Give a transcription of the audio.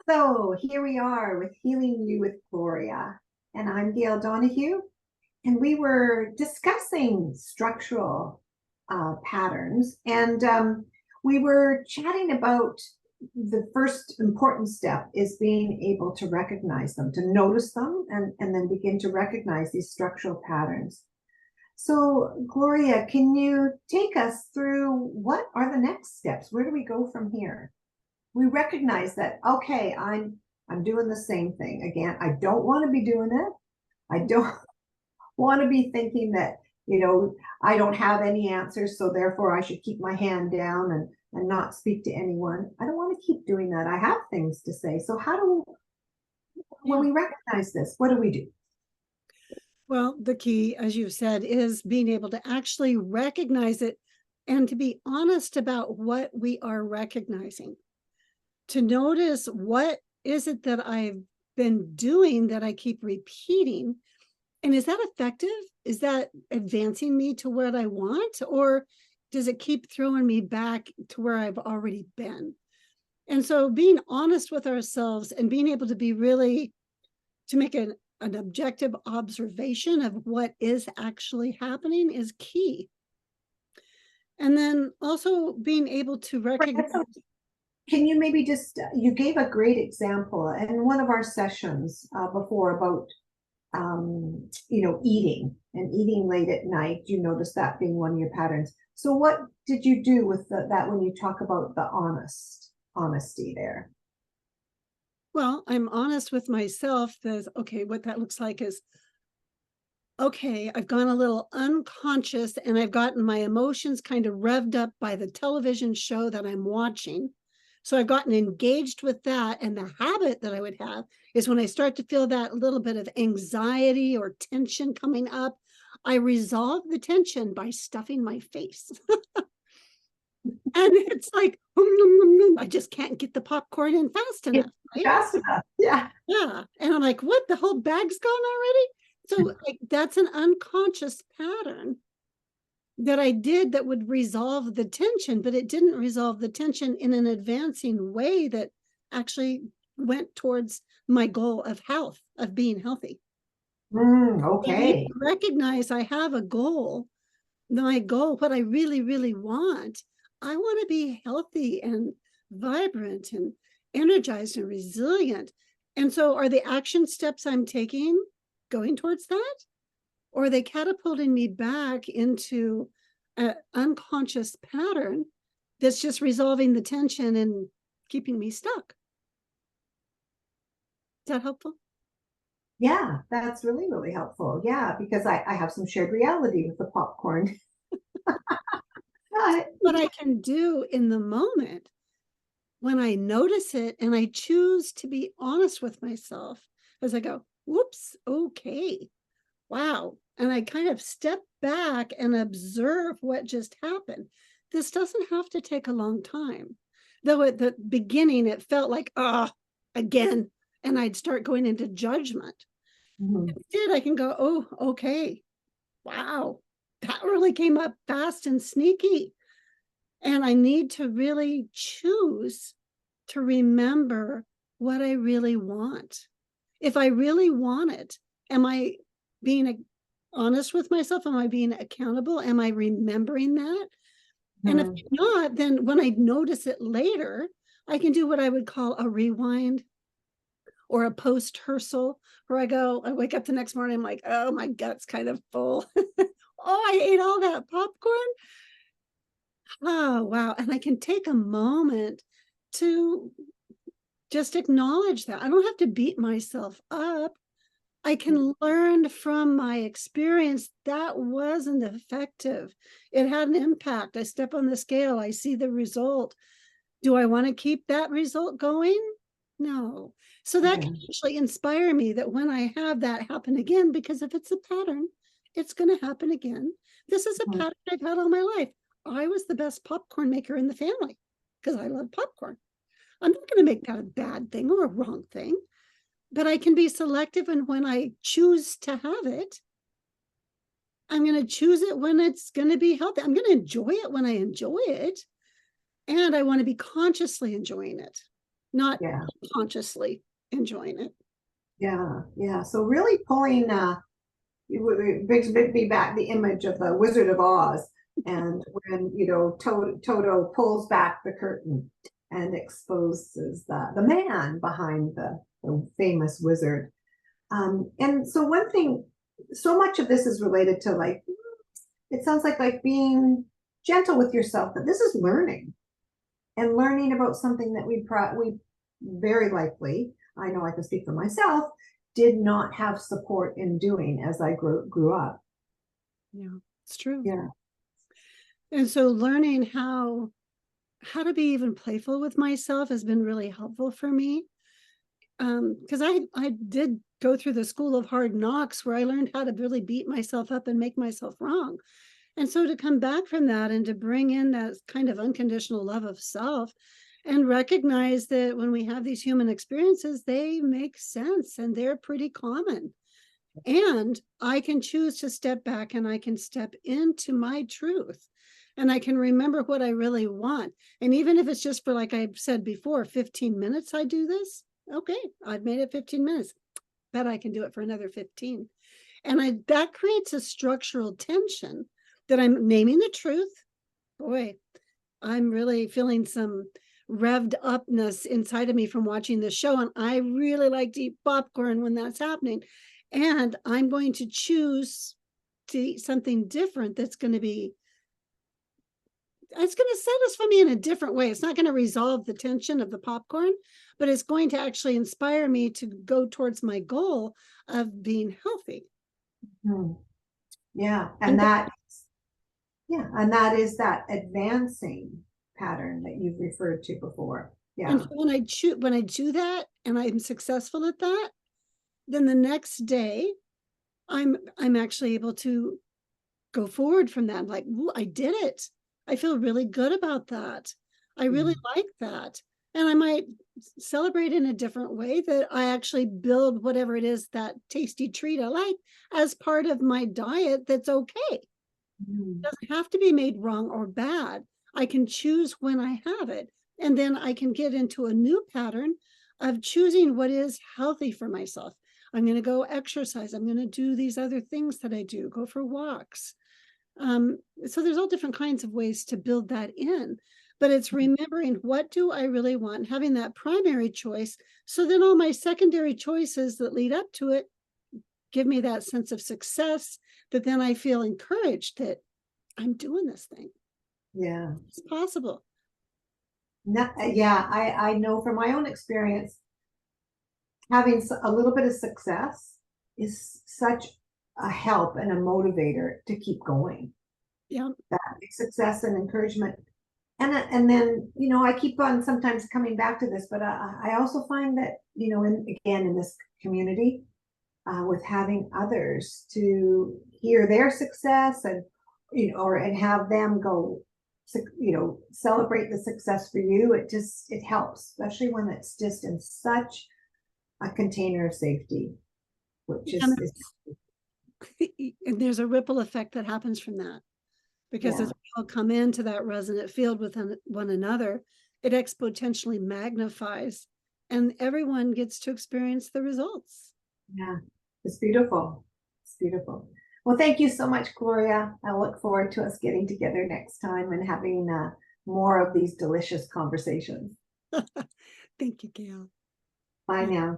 So here we are with Healing You with Gloria. And I'm Gail Donohue. And we were discussing structural patterns. And we were chatting about the first important step is being able to recognize them, to notice them, and then begin to recognize these structural patterns. So, Gloria, can you take us through what are the next steps? Where do we go from here? We recognize that, okay, I'm doing the same thing again. I don't want to be doing it. I don't want to be thinking that, I don't have any answers, so therefore I should keep my hand down and not speak to anyone. I don't want to keep doing that. I have things to say. So how do when Yeah. we recognize this, what do we do? Well, the key, as you've said, is being able to actually recognize it and to be honest about what we are recognizing. To notice what is it that I've been doing that I keep repeating. And is that effective? Is that advancing me to what I want? Or does it keep throwing me back to where I've already been? And so being honest with ourselves and being able to be really to make an objective observation of what is actually happening is key. And then also being able to recognize. Can you maybe just, you gave a great example in one of our sessions before about eating and eating late at night. You notice that being one of your patterns. So what did you do with that when you talk about the honesty there? Well, I'm honest with myself that, okay, what that looks like is, okay, I've gone a little unconscious and I've gotten my emotions kind of revved up by the television show that I'm watching. So I've gotten engaged with that. And the habit that I would have is when I start to feel that little bit of anxiety or tension coming up, I resolve the tension by stuffing my face. And it's like, I just can't get the popcorn in fast enough, right? Fast enough. Yeah. Yeah. And I'm like, what? The whole bag's gone already? So like, that's an unconscious pattern that I did that would resolve the tension, but it didn't resolve the tension in an advancing way that actually went towards my goal of health, of being healthy. I need Okay. to recognize I have a goal. My goal, what I really, really want, I want to be healthy and vibrant and energized and resilient. And so, are the action steps I'm taking going towards that? Or are they catapulting me back into an unconscious pattern that's just resolving the tension and keeping me stuck? Is that helpful? Yeah, that's really, really helpful. Yeah, because I have some shared reality with the popcorn. What I can do in the moment when I notice it and I choose to be honest with myself as I go, whoops, okay, wow. And I kind of step back and observe what just happened. This doesn't have to take a long time. Though at the beginning, it felt like, again, and I'd start going into judgment. Mhm. Instead, I can go, oh, okay, wow, that really came up fast and sneaky. And I need to really choose to remember what I really want. If I really want it, am I being honest with myself? Am I being accountable? Am I remembering that? And if Mhm. not, then when I notice it later, I can do what I would call a rewind or a post rehearsal where I wake up the next morning, I'm like, oh, my gut's kind of full. Oh, I ate all that popcorn. Oh, wow. And I can take a moment to just acknowledge that. I don't have to beat myself up. I can learn from my experience that wasn't effective. It had an impact. I step on the scale, I see the result. Do I want to keep that result going? No. So that Yeah. can actually inspire me that when I have that happen again, because if it's a pattern, it's going to happen again. This is a Mhm. pattern I've had all my life. I was the best popcorn maker in the family because I love popcorn. I'm not going to make that a bad thing or a wrong thing, but I can be selective in when I choose to have it. I'm going to choose it when it's going to be healthy. I'm going to enjoy it when I enjoy it. And I want to be consciously enjoying it. not Yeah. consciously enjoying it. Yeah. So really pulling, it brings me back the image of the Wizard of Oz, and when Toto pulls back the curtain and exposes the man behind the famous wizard. And so one thing, so much of this is related to, like, it sounds like being gentle with yourself, but this is learning and learning about something that we very likely, I know I can speak for myself, did not have support in doing as I grew up. Yeah, it's true. Yeah. And so learning how to be even playful with myself has been really helpful for me. Because I did go through the school of hard knocks where I learned how to really beat myself up and make myself wrong. And so to come back from that and to bring in that kind of unconditional love of self and recognize that when we have these human experiences, they make sense and they're pretty common. And I can choose to step back and I can step into my truth and I can remember what I really want. And even if it's just for, like I've said before, 15 minutes, I do this. Okay, I've made it 15 minutes. Bet I can do it for another 15. And that creates a structural tension that I'm naming the truth. Boy, I'm really feeling some revved upness inside of me from watching this show. And I really like to eat popcorn when that's happening. And I'm going to choose to eat something different it's going to satisfy me in a different way. It's not going to resolve the tension of the popcorn, but it's going to actually inspire me to go towards my goal of being healthy. Yeah. And that is that advancing pattern that you've referred to before. Yeah. And when I do that and I'm successful at that, then the next day I'm actually able to go forward from that. I'm like, I did it. I feel really good about that. I really like that. And I might celebrate in a different way, that I actually build whatever it is, that tasty treat I like, as part of my diet. That's okay. It doesn't have to be made wrong or bad. I can choose when I have it. And then I can get into a new pattern of choosing what is healthy for myself. I'm going to go exercise. I'm going to do these other things that I do, go for walks. So there's all different kinds of ways to build that in, but it's remembering, what do I really want, having that primary choice, so then all my secondary choices that lead up to it give me that sense of success, that then I feel encouraged that I'm doing this thing. Yeah. It's possible. Yeah, I know from my own experience, having a little bit of success is such a help and a motivator to keep going. Yeah. That success and encouragement. And then, I keep on sometimes coming back to this, but I also find that, in this community, with having others to hear their success and, and have them go, celebrate the success for you. It helps, especially when it's just in such a container of safety, which is and there's a ripple effect that happens from that, because as we all come into that resonant field with one another, it exponentially magnifies and everyone gets to experience the results. Yeah, it's beautiful. It's beautiful. Well, thank you so much, Gloria. I look forward to us getting together next time and having more of these delicious conversations. Thank you, Gail. Bye now.